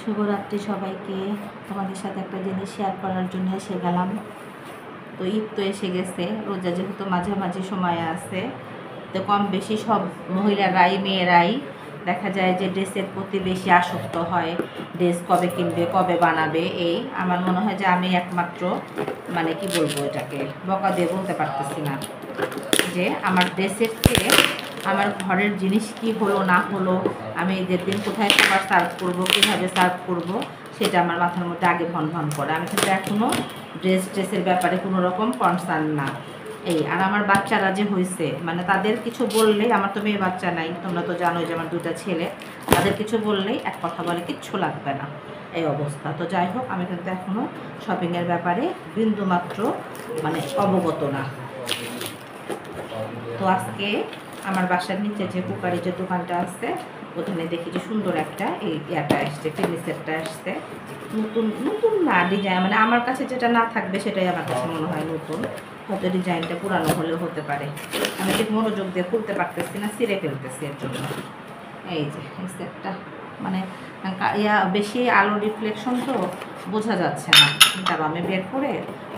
শুভরাত্রি সবাইকে। তোমাদের সাথে একটা জিনিস শেয়ার করার জন্য এসে গেলাম। তো ঈদ তো এসে গেছে, রোজা যেহেতু মাঝামাঝি সময় আছে, তো কম বেশি সব মহিলারাই মেয়েরাই দেখা যায় যে ড্রেসের প্রতি বেশি আসক্ত হয়। ড্রেস কবে কিনবে, কবে বানাবে, এই আমার মনে হয় যে আমি একমাত্র মানে কি বলবো, এটাকে বকা দিয়ে বলতে পারতেছি না যে আমার ড্রেসের চেয়ে আমার ঘরের জিনিস কি হলো না হলো, আমি ঈদের দিন কোথায় খাবার সার্ভ করবো, কীভাবে সার্ভ করবো, সেটা আমার মাথার মধ্যে আগে ভন ভন করে। আমি কিন্তু এখনও ড্রেসের ব্যাপারে কোনো রকম কনসার্ন না। এই আর আমার বাচ্চারা যে হয়েছে, মানে তাদের কিছু বললেই, আমার তো মেয়ে বাচ্চা নাই, তোমরা তো জানোই যে আমার দুটা ছেলে, তাদের কিছু বললেই এক কথা বলে কিচ্ছু লাগবে না, এই অবস্থা। তো যাই হোক, আমি কিন্তু এখনও শপিংয়ের ব্যাপারে বিন্দুমাত্র মানে অবগত না। তো আজকে আমার বাসার নিচে যে কুকারি যে দোকানটা আছে, ওখানে দেখি যে সুন্দর একটা এই ইয়াটা আসছে, টিভি সেটটা আসছে। নতুন নতুন না, ডিজাইন মানে আমার কাছে যেটা না থাকবে সেটাই আমার কাছে মনে হয় নতুন, হয়তো ডিজাইনটা পুরানো হলেও হতে পারে। আমি ঠিক মনোযোগ দিয়ে খুলতে পারতেছি না, ছিঁড়ে ফেলতেছি এর জন্য। এই যে এই সেটটা মানে বেশি আলো রিফ্লেকশন তো বোঝা যাচ্ছে না, তারপর আমি বের করে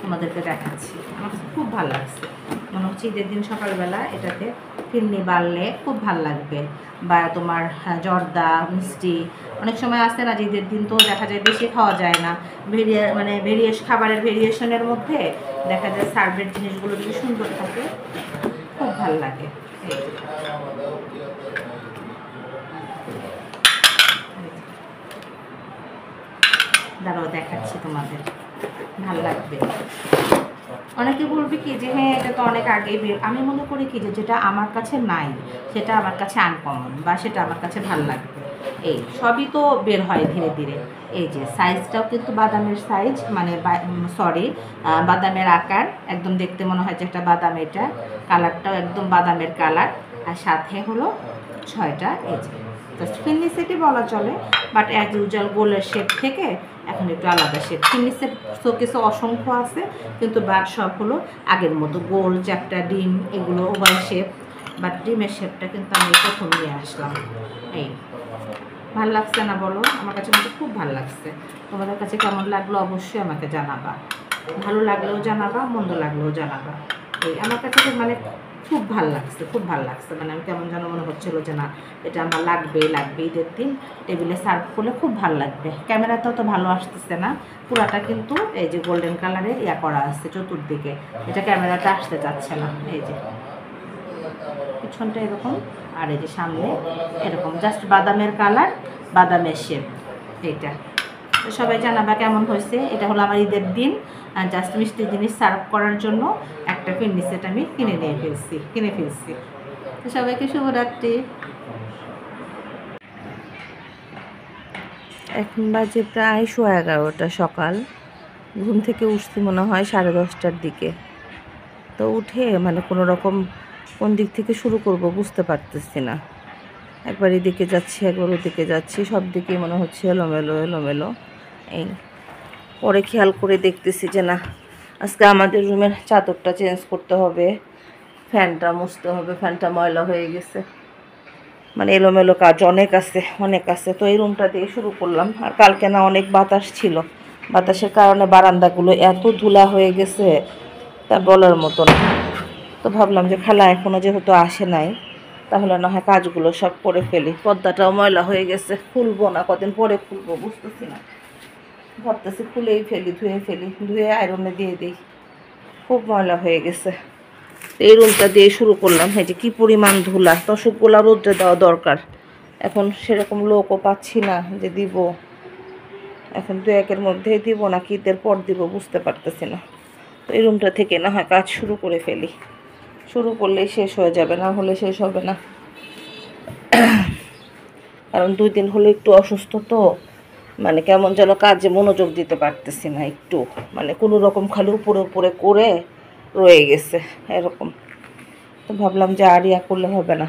তোমাদেরকে দেখাচ্ছি। আমার খুব ভালো লাগছে, মনে হচ্ছে ঈদের দিন সকালবেলা এটাতে ফিরনি বাড়লে খুব ভাল লাগবে, বা তোমার জর্দা মিষ্টি অনেক সময় আসে না যে ঈদের দিন তো দেখা যায় বেশি খাওয়া যায় না, খাবারের ভেরিয়েশনের মধ্যে দেখা যায় সার্ভের জিনিসগুলো যদি সুন্দর থাকে খুব ভাল লাগে। দাঁড়াও দেখাচ্ছি তোমাদের, ভাল লাগবে। অনেকে বলবে কি যে হ্যাঁ এটা তো অনেক আগেই বের, আমি মনে করি কি যে যেটা আমার কাছে নাই সেটা আমার কাছে আনকমন, বা সেটা আমার কাছে ভাল লাগবে। এই সবই তো বের হয় ধীরে ধীরে। এই যে সাইজটাও কিন্তু বাদামের সাইজ, মানে বাদামের আকার, একদম দেখতে মনে হয় যে একটা বাদাম। এটা কালারটাও একদম বাদামের কালার, আর সাথে হলো 6টা এজ। জাস্ট ফিন্নি সেটই বলা চলে, বাট অ্যাজ ইউজুয়াল গোলের শেপ থেকে এখন একটু আলাদা শেপ। ফিন্নি সেট শোকেসে অসংখ্য আছে, কিন্তু বাট সব হলো আগের মতো গোল চ্যাপ্টা ডিম, এগুলো ওভাল শেপ, বাট ডিমের শেপটা কিন্তু আমি প্রথম নিয়ে আসলাম। এই ভাল লাগছে না বলো? আমার কাছে কিন্তু খুব ভালো লাগছে। তোমাদের কাছে কেমন লাগলো অবশ্যই আমাকে জানাবা, ভালো লাগলেও জানাবা, মন্দ লাগলেও জানাবা। এই আমার কাছে মানে খুব ভাল লাগছে, খুব ভাল লাগছে। মানে আমি কেমন যেন মনে হচ্ছিলো যে না এটা আমার লাগবে ঈদের দিন টেবিলে সার্ভ করলে খুব ভাল লাগবে। ক্যামেরাতেও তো ভালো আসতেছে না, পুরাটা কিন্তু এই যে গোল্ডেন কালারের ইয়া করা আছে চতুর্দিকে, এটা ক্যামেরাটা আসতে যাচ্ছে না। এই যে পিছনটা এরকম, আর এই যে সামনে এরকম, জাস্ট বাদামের কালার, বাদামের শেপ। এইটা তো সবাই জানাবা কেমন হয়েছে। এটা হলো আমার ঈদের দিন জাস্ট মিষ্টি জিনিস সার্ভ করার জন্য একটা ফিন্নি সেট আমি কিনে ফেলছি। তো সবাইকে শুভরাত্রি। এখন বাজে প্রায় 11:30 সকাল। ঘুম থেকে উঠছি মনে হয় 10:30টার দিকে। তো উঠে মানে কোনো রকম কোন দিক থেকে শুরু করব বুঝতে পারতেছি না। একবার এদিকে যাচ্ছি, একবার ওদিকে যাচ্ছি, সব দিকেই মনে হচ্ছে এলোমেলো। এই পরে খেয়াল করে দেখতেছি যে না, আজকে আমাদের রুমের চাদরটা চেঞ্জ করতে হবে, ফ্যানটা মুছতে হবে, ফ্যানটা ময়লা হয়ে গেছে, মানে এলোমেলো কাজ অনেক আছে। তো এই রুমটা দিয়ে শুরু করলাম। আর কালকে না অনেক বাতাস ছিল, বাতাসের কারণে বারান্দাগুলো এত ধুলা হয়ে গেছে তা বলার মতো না। তো ভাবলাম যে খালা এখনও যেহেতু আসে নাই, তাহলে না হয় কাজগুলো সব করে ফেলি। পর্দাটাও ময়লা হয়ে গেছে, খুলবো না, কদিন পরে খুলবো বুঝতেছি না, ভাবতেছি ধুয়ে আয়রনে দিয়ে দিই, খুব ময়লা হয়ে গেছে। এই রুমটা দিয়ে শুরু করলাম। এই যে কী পরিমাণ ধুলা, তসবগুলা রোদ্রে দেওয়া দরকার, এখন সেরকম লোকও পাচ্ছি না যে দিব। এখন 2-1-এর মধ্যেই দিব না কি ঈদের পর দিব বুঝতে পারতেছি না। তো এই রুমটা থেকে না হয় কাজ শুরু করে ফেলি, শুরু করলেই শেষ হয়ে যাবে, না হলে শেষ হবে না। কারণ 2 দিন হলে একটু অসুস্থ, তো মানে কেমন যেন কাজে মনোযোগ দিতে পারতেছি না একটু, মানে কোনো রকম খালি উপরে করে রয়ে গেছে এরকম। তো ভাবলাম যে আর ইয়া করলে হবে না।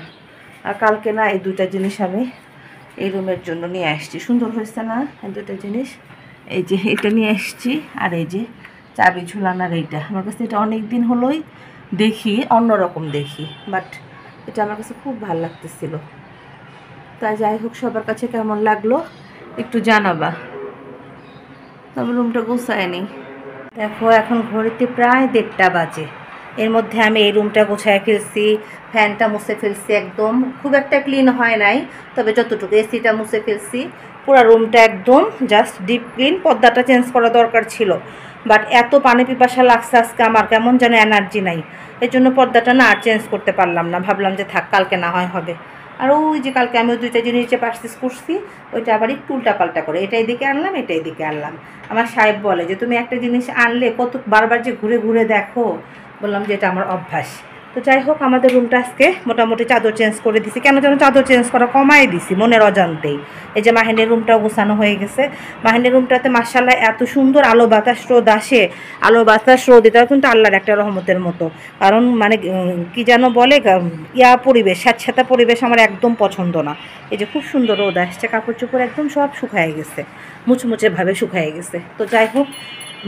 আর কালকে না এই 2টা জিনিস আমি এই রুমের জন্য নিয়ে আসছি, সুন্দর হয়েছে না এই 2টা জিনিস। এই যে এটা নিয়ে আসছি, আর এই যে চাবি ঝুলানার এইটা, আমার কাছে এটা অনেক দিন হলোই দেখি, অন্যরকম দেখি, বাট এটা আমার কাছে খুব ভালো লাগতেছিল। তাই যাই হোক, সবার কাছে কেমন লাগলো একটু জানাবা। তবে রুমটা গোছায়নি। দেখো এখন ঘড়িতে প্রায় 1:30 বাজে। এর মধ্যে আমি এই রুমটা গোছায় ফেলছি, ফ্যানটা মুছে ফেলছি, একদম খুব একটা ক্লিন হয় নাই, তবে যতটুকু এসিটা মুছে ফেলছি, পুরো রুমটা একদম জাস্ট ডিপ ক্লিন। পর্দাটা চেঞ্জ করা দরকার ছিল, বাট এত পানি পিপাসা লাগছে আজকে আমার, কেমন যেন এনার্জি নাই, এই জন্য পর্দাটা না আর চেঞ্জ করতে পারলাম না। ভাবলাম যে থাক, কালকে না হয় হবে। আর ওই যে কালকে আমি 2টা জিনিস যে পারচেস করছি, ওইটা আবার একটু উল্টাপাল্টা করে এটা এদিকে আনলাম, এটা এদিকে আনলাম। আমার সাহেব বলে যে তুমি একটা জিনিস আনলে কত বারবার যে ঘুরে ঘুরে দেখো। বললাম যে এটা আমার অভ্যাস। তো যাই হোক, আমাদের রুমটা আজকে মোটামুটি চাদর চেঞ্জ করে দিছি। কেন যেন চাদর চেঞ্জ করা কমাই দিছি মনের অজান্তেই। এই যে মাহিনের রুমটাও গোছানো হয়ে গেছে। মাহিনের রুমটাতে মাশাআল্লাহ এত সুন্দর আলো বাতাস রোদ আসে। আলো বাতাস রোদ এটাও কিন্তু আল্লাহর একটা রহমতের মতো। কারণ মানে কি যেন বলে, পরিবেশ, স্যাঁতস্যাঁতা পরিবেশ আমার একদম পছন্দ না। এই যে খুব সুন্দর রোদ আসছে, কাপড় চোপড় একদম সব শুকায় গেছে, মুচমুচেভাবে শুকায় গেছে। তো যাই হোক,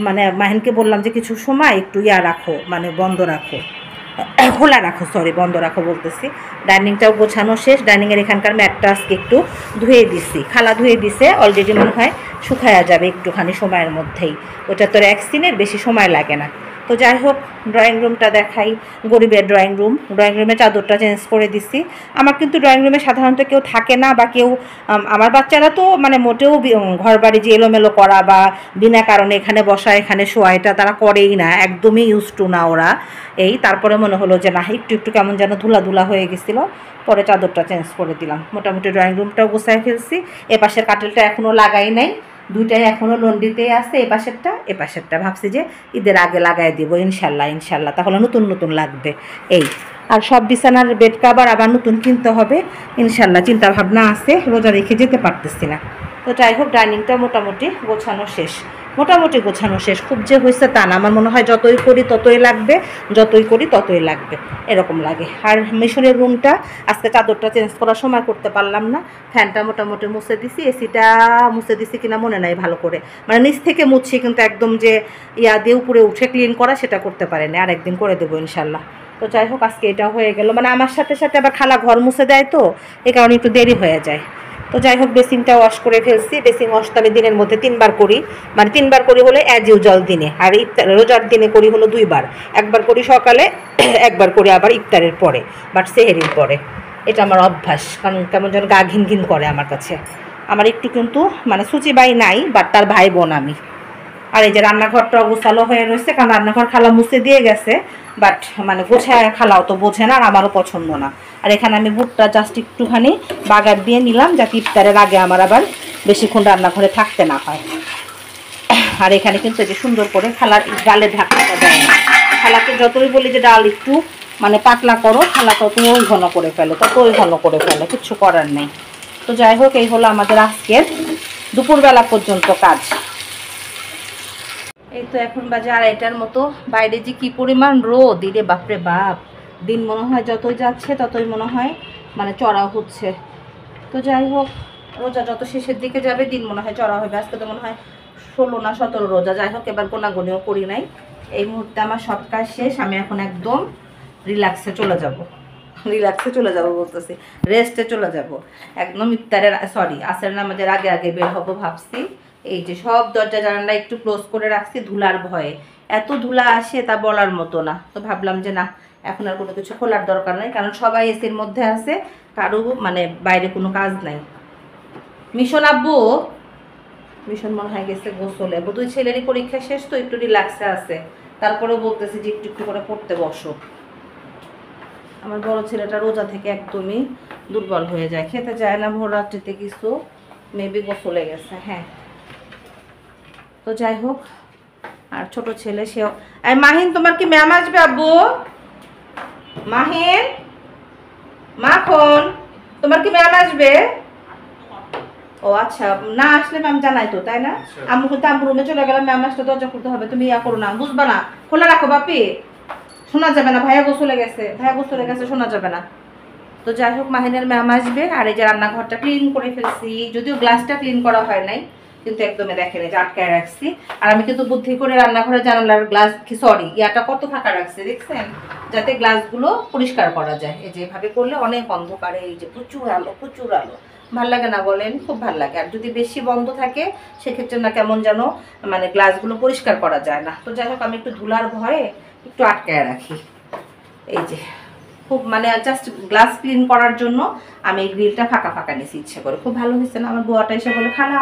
মানে মাহিনকে বললাম যে কিছু সময় একটু রাখো, মানে বন্ধ রাখো, খোলা রাখো, সরি বন্ধ রাখো বলতেছি। ডাইনিংটাও গোছানো শেষ। ডাইনিংয়ের এখানকার ম্যাটটা আজকে একটু ধুয়ে দিছি, খালা ধুয়ে দিছে অলরেডি, মনে হয় শুকায়া যাবে একটুখানি সময়ের মধ্যেই। ওটা তো একদিনের বেশি সময় লাগে না। তো যাই হোক, ড্রয়িং রুমটা দেখাই, গরিবের ড্রয়িং রুম। ড্রয়িং রুমে চাদরটা চেঞ্জ করে দিছি। আমার কিন্তু ড্রয়িং রুমে সাধারণত কেউ থাকে না, বা কেউ আমার বাচ্চারা তো মানে মোটেও ঘর বাড়ি যে এলোমেলো করা বা বিনা কারণে এখানে বসা এখানে শোয়া এটা তারা করেই না, একদমই ইউজ টু না ওরা। তারপরে মনে হলো যে না, একটু একটু কেমন যেন ধুলা ধুলা হয়ে গেছিলো, পরে চাদরটা চেঞ্জ করে দিলাম। মোটামুটি ড্রয়িং রুমটাও গোছায় ফেলছি। এপাশের কাটেলটা এখনও লাগাই নাই, দুইটাই এখনও লন্ডিতেই আছে, এপাশেরটা ভাবছি যে ঈদের আগে লাগাই দিব ইনশাল্লাহ, তাহলে নতুন নতুন লাগবে। আর সব বিছানার বেড কাভার আবার নতুন কিনতে হবে ইনশাল্লাহ, চিন্তা ভাবনা আছে, রোজা রেখে যেতে পারতেছি না। তো যাই হোক, ডাইনিংটা মোটামুটি গোছানো শেষ, খুব যে হয়েছে তা না। আমার মনে হয় যতই করি ততই লাগবে, এরকম লাগে। আর মিশনের রুমটা আজকে চাদরটা চেঞ্জ করার সময় করতে পারলাম না। ফ্যানটা মোটামুটি মুছে দিছি, এসিটা মুছে দিছি কিনা মনে নাই ভালো করে, মানে নিচ থেকে মুছছি, কিন্তু একদম যে দিয়ে উপরে উঠে ক্লিন করা সেটা করতে পারেনি, আর একদিন করে দেবো ইনশাল্লাহ। তো যাই হোক, আজকে এটা হয়ে গেল। মানে আমার সাথে সাথে আবার খালা ঘর মুছে দেয়, তো এই কারণে একটু দেরি হয়ে যায়। তো যাই হোক, বেসিনটা ওয়াশ করে ফেলছি। বেসিন ওয়াশ তো আমি দিনের মধ্যে 3বার করি, মানে 3বার করি হলে অ্যাজ ইউজুয়াল দিনে, আর রোজার দিনে করি হলো 2বার। একবার করি সকালে, একবার করি আবার ইফতারের পরে, বাট সেহেরির পরে। এটা আমার অভ্যাস, কারণ কেমন যেন গা ঘিন ঘিন করে আমার কাছে। আমার একটু কিন্তু মানে সুচিবাই নাই, বাট তার ভাই বোন আমি। আর এই যে রান্নাঘরটা গোছালো হয়ে রয়েছে, কারণ রান্নাঘর খালা মুছে দিয়ে গেছে, বাট মানে গোছায় খালাও তো বোঝে না, আর আমারও পছন্দ না। আর এখানে আমি বুটটা জাস্ট একটুখানি বাগার দিয়ে নিলাম, যাতে ইফতারের আগে আমার আবার বেশিক্ষণ রান্নাঘরে থাকতে না হয়। আর এখানে কিন্তু এই যে সুন্দর করে খালার ডালের ঢাকনাটা দেয় না। খালাকে যতই বলি যে ডাল একটু মানে পাতলা করো, খালা ততই ঘন করে ফেলে, কিচ্ছু করার নেই। তো যাই হোক, এই হলো আমাদের আজকের দুপুরবেলা পর্যন্ত কাজ। এই তো এখন বাজে 2:30টার মতো। বাইরে যে কি পরিমাণ রোদ, রে বাপরে বাপ। দিন মনে হয় যতই যাচ্ছে ততই মনে হয় মানে চড়া হচ্ছে। তো যাই হোক, রোজা যত শেষের দিকে যাবে দিন মনে হয় চড়া হবে। আজকে তো মনে হয় 16 না 17 রোজা। যাই হোক, এবার গোনাগুনিও করি নাই। এই মুহূর্তে আমার সব কাজ শেষ, আমি এখন একদম রিল্যাক্সে চলে যাব বলতেছি, রেস্টে চলে যাব একদম। ইফতারের আসরের নামাজের আগে আগে বের হবো ভাবছি। এই যে সব দরজা জানালা একটু ক্লোজ করে রাখছি ধুলার ভয়ে, এত ধুলা আসে তা বলার মতো না। তো ভাবলাম যে না, এখন আর কোনো কিছু খোলার দরকার নাই, কারণ সবাই এসির মধ্যে আছে, কারো মানে বাইরে কোনো কাজ নাই। মিশন আব্বু, মিশন মনে হয় গেছে গোসলে। 2 ছেলেরই পরীক্ষা শেষ, তো একটু রিল্যাক্সে আছে। তারপরেও বলতেছি যে একটু একটু করে পড়তে বসো। আমার বড় ছেলেটা রোজা থেকে একদমই দুর্বল হয়ে যায়, খেতে চায় না ভোর রাত্রিতে কিছু, মেবি গোসলে গেছে। হ্যাঁ, তো যাই হোক, আর ছোট ছেলে সেও। মাহিন, তোমার কি ম্যাম আসবে আব্বু? মাহিন, মাখন, তোমার কি ম্যাম আসবে? ও আচ্ছা, না আসলে ম্যাম জানাই তো, তাই না? আম্মু কিন্তু আম্মু রুমে চলে গেলাম, ম্যাম আসলে দরজা খুলতে হবে, তুমি ইয়া করো না, বুঝবা না, খোলা রাখো বাপি, শোনা যাবে না, ভাইয়া গোসলে গেছে, শোনা যাবে না। তো যাই হোক, মাহিনের ম্যাম আসবে। আর এই যে রান্নাঘরটা ক্লিন করে ফেলছি, যদিও গ্লাসটা ক্লিন করা হয় নাই, কিন্তু একদমই দেখেন এই যে আটকায় রাখছি। আর আমি কিন্তু বুদ্ধি করে রান্নাঘরে জানালার গ্লাস ইয়াটা কত ফাঁকা রাখছি দেখছেন, যাতে গ্লাসগুলো পরিষ্কার করা যায়। এই যে এভাবে করলে অনেক অন্ধকারে, এই যে প্রচুর আলো, ভাল লাগে না বলেন? খুব ভাল লাগে। আর যদি বেশি বন্ধ থাকে সেক্ষেত্রে না কেমন যেন মানে গ্লাসগুলো পরিষ্কার করা যায় না। তো যাই হোক আমি একটু ধুলার ভয়ে একটু আটকায় রাখি। এই যে খুব মানে জাস্ট গ্লাস ক্লিন করার জন্য আমি এই গ্রিলটা ফাঁকা ফাঁকা নিয়েছি ইচ্ছে করে। খুব ভালো হয়েছে না? আমার বুয়াটা এসে বলে খালা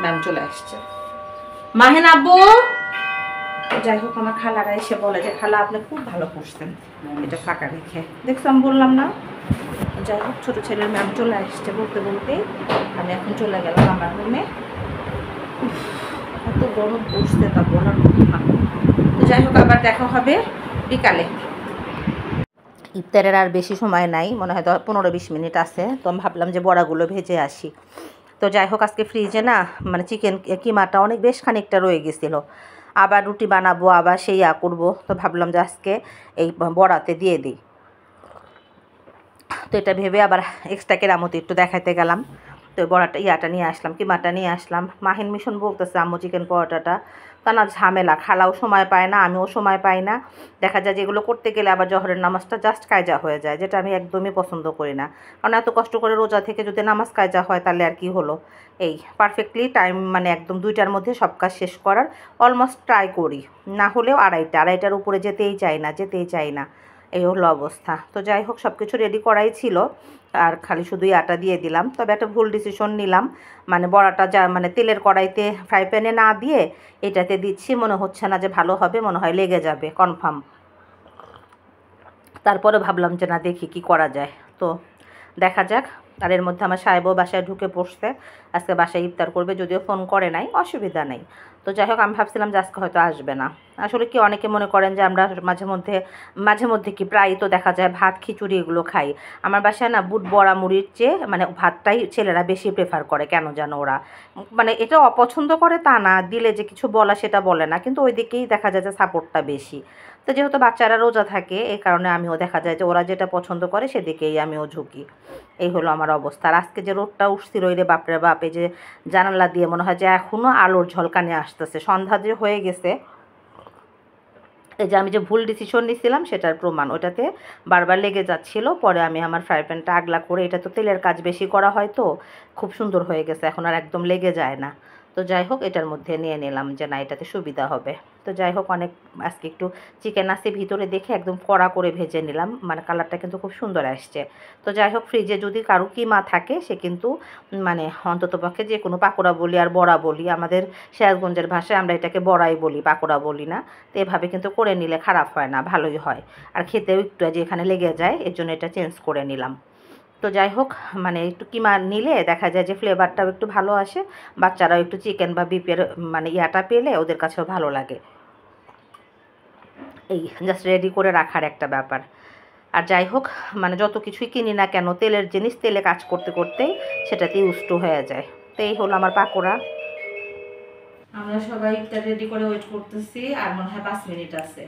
ম্যাম চলে আসছে। মাহেন আব্বু। যাই হোক আমার খালারা এসে বলে যে খালা আপনি খুব ভালো করছেন এটা ফাঁকা রেখে। দেখছো আমি বললাম না? যাই হোক ছোটো ছেলের ম্যাম চলে আসছে বলতে বলতে আমি এখন চলে গেলাম আমার রুমে। এত গরম পড়ছে তা বলার কথা। তো যাই হোক আবার দেখা হবে বিকালে। ইফতারের আর বেশি সময় নাই, মনে হয় 15-20 মিনিট আছে। তো আমি ভাবলাম যে বড়াগুলো ভেজে আসি। তো যাই হোক আজকে ফ্রিজে না মানে চিকেন কিমাটা অনেক বেশ খানিকটা রয়ে গেছিলো। আবার রুটি বানাবো, আবার সেই করবো। তো ভাবলাম যে আজকে এই বড়াতে দিয়ে দিই। তো এটা ভেবে আবার এক্সট্রা কেরামতি একটু দেখাতে গেলাম। তো বড়াটা নিয়ে আসলাম, কিমাটা নিয়ে আসলাম। মাহিন মিশন বলতেছে আম্মু চিকেন পরোটাটা। তা না ঝামেলা, খালাও সময় পায় না, আমিও সময় পাই না। দেখা যায় যেগুলো করতে গেলে আবার জহরের নামাজটা জাস্ট কায়জা হয়ে যায়, যেটা আমি একদমই পছন্দ করি না। কারণ এত কষ্ট করে রোজা থেকে যদি নামাজ কায়জা হয় তাহলে আর কি হলো। এই পারফেক্টলি টাইম মানে একদম 2টার মধ্যে সব কাজ শেষ করার অলমোস্ট ট্রাই করি। না হলেও আড়াইটার উপরে যেতেই চাই না। এই হলো অবস্থা। তো যাই হোক সব কিছু রেডি করাই ছিল, আর খালি শুধুই আটা দিয়ে দিলাম। তবে একটা ভুল ডিসিশন নিলাম, মানে বড়াটা যা মানে তেলের কড়াইতে ফ্রাই প্যানে না দিয়ে এটাতে দিচ্ছি। মনে হচ্ছে না যে ভালো হবে, মনে হয় লেগে যাবে কনফার্ম। তারপরে ভাবলাম যে না দেখি কি করা যায়, তো দেখা যাক। আর এর মধ্যে আমার সাহেবও বাসায় ঢুকে পড়ছে, আজকে বাসায় ইফতার করবে, যদিও ফোন করে নাই, অসুবিধা নেই। তো যাই হোক আমি ভাবছিলাম যে আজকে হয়তো আসবে না। আসলে কি অনেকে মনে করেন যে আমরা মাঝে মধ্যে কি প্রায়ই তো দেখা যায় ভাত খিচুড়ি এগুলো খাই। আমার বাসায় না বুট বড়া মুড়ির চেয়ে মানে ভাতটাই ছেলেরা বেশি প্রেফার করে, কেন যেন ওরা মানে এটা অপছন্দ করে তা না, দিলে যে কিছু বলা সেটা বলে না, কিন্তু ওই দিকেই দেখা যায় যে সাপোর্টটা বেশি। তো যেহেতু বাচ্চারা রোজা থাকে এই কারণে আমিও দেখা যায় যে ওরা যেটা পছন্দ করে সেদিকেই আমিও ঝুঁকি। এই হলো আমার অবস্থা। আর আজকে যে রোদটা উঠছিল রে বাপরে বাপ, এই যে জানালা দিয়ে মনে হয় যে এখনও আলোর ঝলকানি আসতেছে, সন্ধ্যা যে হয়ে গেছে। এই যে আমি যে ভুল ডিসিশন নিয়েছিলাম সেটার প্রমাণ, ওটাতে বারবার লেগে যাচ্ছিল। পরে আমি আমার ফ্রাই প্যানটা আগলা করে, এটা তো তেলের কাজ বেশি করা হয় তো খুব সুন্দর হয়ে গেছে, এখন আর একদম লেগে যায় না। তো যাই হোক এটার মধ্যে নিয়ে নিলাম যে না এটাতে সুবিধা হবে। তো যাই হোক অনেক আজকে একটু চিকেন আসে ভিতরে দেখে একদম কড়া করে ভেজে নিলাম, মানে কালারটা কিন্তু খুব সুন্দর আসছে। তো যাই হোক ফ্রিজে যদি কারো কিমা থাকে সে কিন্তু মানে অন্ততপক্ষে যে কোনো পাকোড়া বলি আর বড়া বলি, আমাদের সিরাজগঞ্জের ভাষায় আমরা এটাকে বড়াই বলি, পাকোড়া বলি না। তো এভাবে কিন্তু করে নিলে খারাপ হয় না, ভালোই হয়। আর খেতেও একটু যে এখানে লেগে যায়, এর জন্য এটা চেঞ্জ করে নিলাম। তো যাই হোক মানে একটু কিমা নিলে দেখা যায় যে ফ্লেভারটাও একটু ভালো আসে, বাচ্চারাও একটু চিকেন বা বিফের মানে পেলে ওদের কাছেও ভালো লাগে। এই জাস্ট রেডি করে রাখার একটা ব্যাপার। আর যাই হোক মানে যত কিছুই কিনি না কেন তেলের জিনিস তেলে কাজ করতে করতেই সেটাতে ইউজ হয়ে যায়। তো এই হলো আমার পাকোড়া। আমরা সবাই একটা রেডি করে ওয়েট করতেছি, আর মনে হয় 5 মিনিট আছে।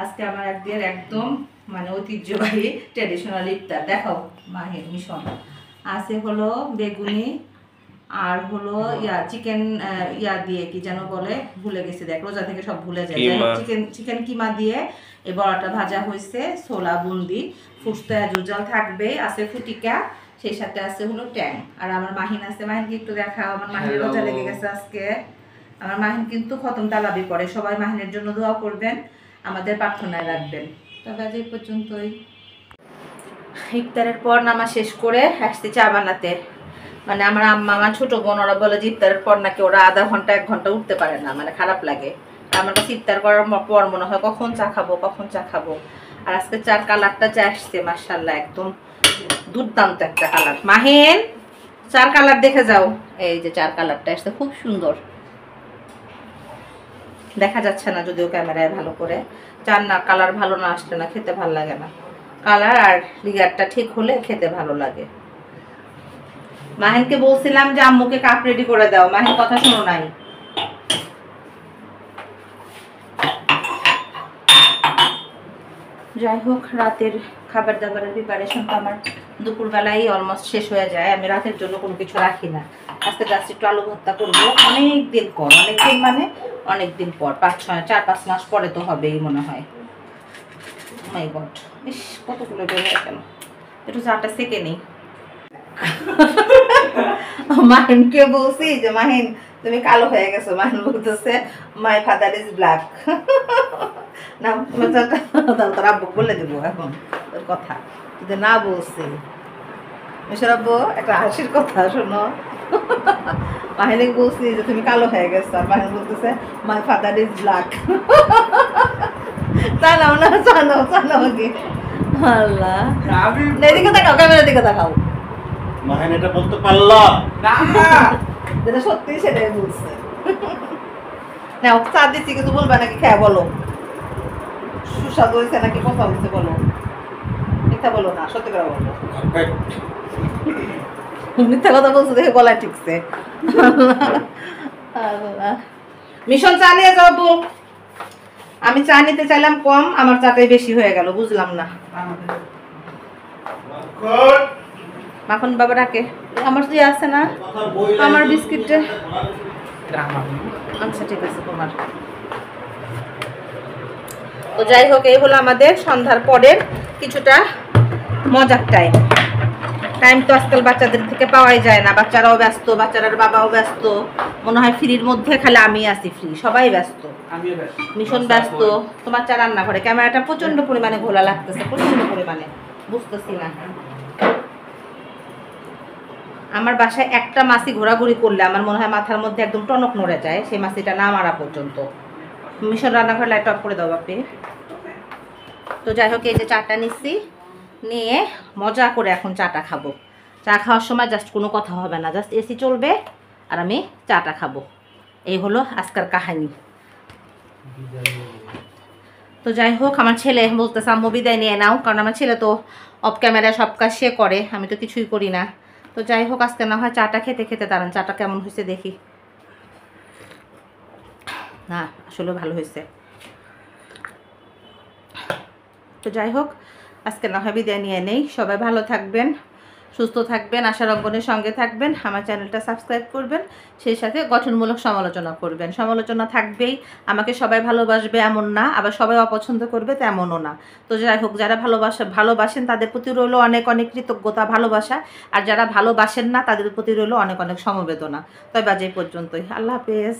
আজকে আমার একদম মানে ঐতিহ্যবাহী ট্র্যাডিশনাল ইফতার। দেখাও মাহির মিশন আছে হলো বেগুনি আর হলো চিকেন দিয়ে কি যেন বলে ভুলে গেছি, দেখ রোজা থেকে সব ভুলে যায়। চিকেন কিমা দিয়ে এই বড়াটা ভাজা হয়েছে, ছোলা বুন্দি, ফুটতে জুজাল থাকবে, আছে ফুটিকা, সেই সাথে আছে হলো ট্যাং। আর আমার মাহিন আছে, মাহিনকে একটু দেখাও। আমার মাহিনের রোজা লেগে গেছে আজকে। আমার মাহিন কিন্তু খতম তালাবি করে, সবাই মাহিনের জন্য দোয়া করবেন, আমাদের প্রার্থনায় রাখবেন। তবে আজ এই পর্যন্তই। ইফতারের পর নামাজ শেষ করে আসছি চা বানাতে। মানে আমার আম্মা আমার ছোটো বোন ওরা বলে যে ইফতারের পর নাকি ওরা আধা ঘন্টা 1 ঘন্টা উঠতে পারে না, মানে খারাপ লাগে। আমার কাছে ইফতার করার পর মনে হয় কখন চা খাবো। আর আজকে চার কালারটা চা আসছে মাশাআল্লাহ, একদম দুর্দান্ত একটা কালার। মাহিন চার কালার দেখে যাও, এই যে চার কালারটা আসছে খুব সুন্দর, দেখা যাচ্ছে না যদিও ক্যামেরায় ভালো করে। চার না কালার ভালো না আসলে না খেতে ভালো লাগে না, কালার আর লিগারটা ঠিক হলে খেতে ভালো লাগে। মাহিনকে বলছিলাম যে আম্মুকে কাপ রেডি করে দাও, মাহিন কথা শোনো নাই। যাই হোক রাতের খাবার দাবারের প্রিপারেশনটা আমার দুপুরবেলায় অলমোস্ট শেষ হয়ে যায়। আমি রাতের জন্য কোনো কিছু রাখি না। আজকে জাস্ট একটু আলু ভর্তা করবো, অনেকদিন মানে অনেকদিন পর 4-5 মাস পরে তো হবেই মনে হয়। মাই গড, ইস কতগুলো বের হয়ে গেল। একটু চাটা সেকে নিই। মাহিনকে বলছি যে মাহিন তুমি কালো হয়ে গেছো, মাহিন বলতেছে মাই ফাদার ইজ ব্ল্যাক। না তোর আব্বু বলে দেবো এখন তোর কথা, যদি না বলছি মিশর আব্বু একটা হাসির কথা শোনো। মাহিনকে বলছি যে তুমি কালো হয়ে গেছো, আর মাহিন বলতেছে মাই ফাদার ইজ ব্ল্যাক। জানাও না, জানাও জানাও কি আল্লাহ। এদিকে তাকাও, ক্যামেরার দিকে তাকাও। মাহিন এটা বলতে পারলো না, যেটা সত্যি সেটাই বলছে। না চা দিচ্ছি, কিছু বলবে নাকি? খেয়ে বলো সুস্বাদু হয়েছে নাকি কথা হয়েছে বলো, মিথ্যা বলো না, সত্যি করে বলো। মিথ্যা কথা বলছো দেখে গলায় ঠিকছে। মিশন চা নিয়ে যাবো। আমি চা নিতে চাইলাম কম, আমার চাটাই বেশি হয়ে গেল, বুঝলাম না। মাখন বাবা ডাকে, আমার যে আছে না আমার বিস্কিটে। আচ্ছা ঠিক আছে তোমার। তো যাই হোক, এই হলো আমাদের সন্ধ্যার পরের কিছুটা মজার টাইম। টাইম তো আজকাল বাচ্চাদের থেকে পাওয়াই যায় না, বাচ্চারাও ব্যস্ত, বাচ্চারার বাবাও ব্যস্ত। মনে হয় ফ্রির মধ্যে খালি আমি আছি ফ্রি, সবাই ব্যস্ত, মিশন ব্যস্ত। তোমার চা রান্নাঘরে ক্যামেরাটা প্রচন্ড পরিমাণে ঘোলা লাগতেছে, প্রচন্ড পরিমাণে, বুঝতেছি না। আমার বাসায় একটা মাছি ঘোরাঘুরি করলে আমার মনে হয় মাথার মধ্যে একদম টনক নড়ে যায়, সেই মাছিটা না মারা পর্যন্ত। মিশন রান্নাঘরে লাইট অফ করে দাও বাপি। তো যাই হোক, এই যে চাটা নিচ্ছি, নিয়ে মজা করে এখন চাটা খাবো। চা খাওয়ার সময় জাস্ট কোনো কথা হবে না, জাস্ট এসি চলবে আর আমি চাটা খাবো। এই হলো আজকের কাহিনী। তো যাই হোক, আমার ছেলে বলতেছে আম্মু বিদায় নিয়ে নাও, কারণ আমার ছেলে তো অফ ক্যামেরায় সব কাজ সে করে, আমি তো কিছুই করি না। তো যাই হোক, আজকে না হয় চাটা খেতে খেতে দাঁড়ান, চাটা কেমন হয়েছে দেখি। না আসলে ভালো হয়েছে। তো যাই হোক, আজকে না হয় বিদায় নিয়ে নেই। সবাই ভালো থাকবেন, সুস্থ থাকবেন, আশার অঙ্গনের সঙ্গে থাকবেন, আমার চ্যানেলটা সাবস্ক্রাইব করবেন, সেই সাথে গঠনমূলক সমালোচনা করবেন। সমালোচনা থাকবেই, আমাকে সবাই ভালোবাসবে এমন না, আবার সবাই অপছন্দ করবে তেমনও না। তো যাই হোক, যারা ভালোবাসেন তাদের প্রতি রইল অনেক অনেক কৃতজ্ঞতা, ভালোবাসা, আর যারা ভালোবাসেন না তাদের প্রতি রইল অনেক অনেক সমবেদনা। তবে আজ এই পর্যন্তই, আল্লাহ হাফেজ।